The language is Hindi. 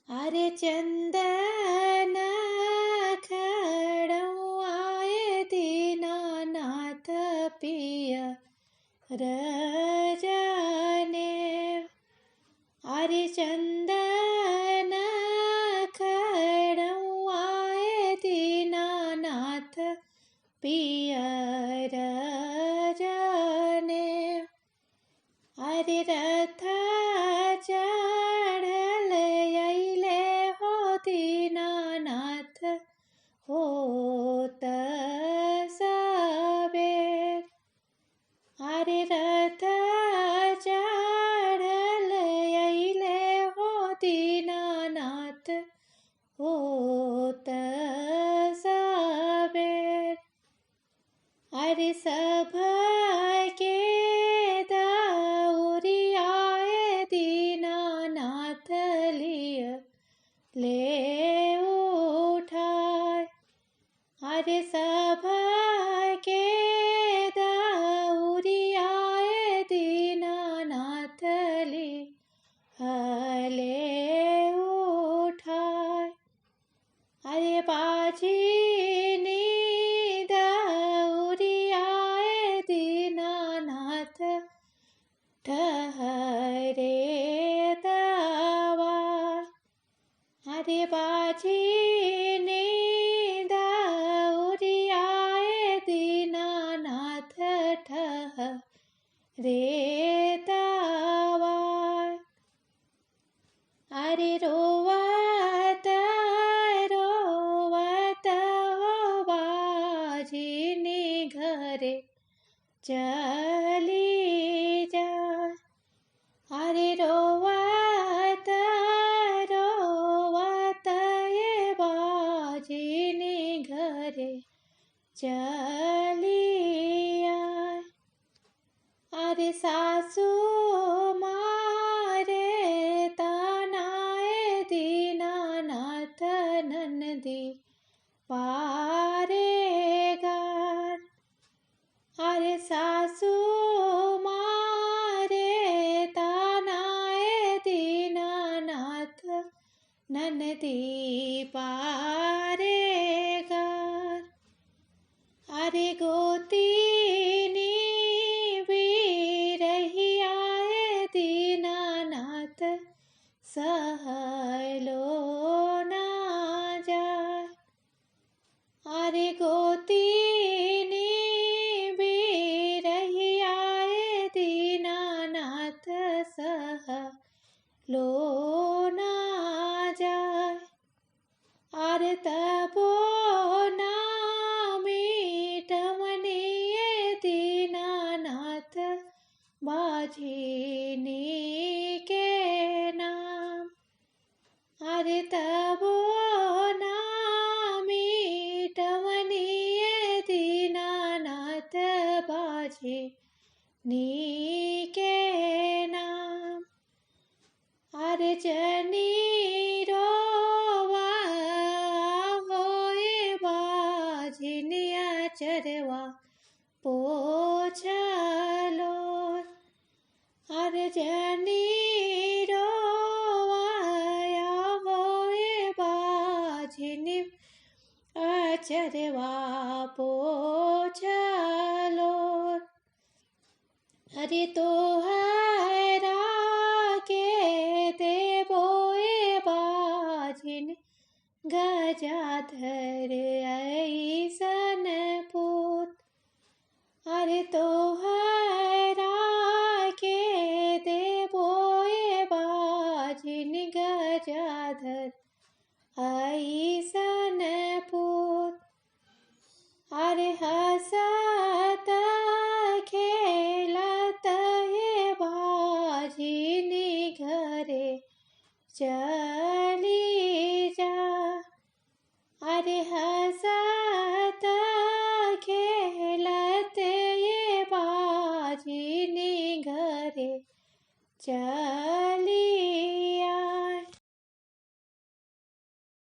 अरे चंदन खड़ुआए दीनानाथ पिय रजने। अरे चंदन खड़ुआए दीनानाथ पिय रजने। अरे रथ चढ़ल अइले हो दीनानाथ होत सबेर। अरे रथ चढ़ल अइले हो दीनानाथ होत सबेर। अरे सभके दौरियाए दीनानाथ लिय ले उठाय। अरे सभके दौरियाए दीनानाथ लिय ले उठाय। अरे बाझिनी दौरियाए दीनानाथ ठहरे दवार। अरे बाझिनी दौरियाए दीनानाथ ठहरे दवार। अरे रोवत रोवत हो बाझिनी घरे चली जाय। अरे रोवत रोवत ये बाझिनी घरे चली आय। अरे सासू मारे तानाए दीनानाथ ननदी पारे गार। अरे सासू मारे तानाए दीनानाथ ननदी पारे गार। अरे गोतीनी बिरहियाए दीनानाथ सहलो ना जाय। अरे गोतीनी बिरहियाए दीनानाथ सहलो ना जाय। अरे तबो ना मिटवनिए दीनानाथ बाझिनी के नाम। अरे तबो ना मिटवनिए दीनानाथ बाझिनी के नाम। अरे जनी रोवा होए बाझिनिया चरवा पोछलो। अरे जनी रोवा होए बाझिनी चरवा पोछलो। अरे तोहरा के देबोए बाझिन गजाधर ऐसन पूत। अरे तोहरा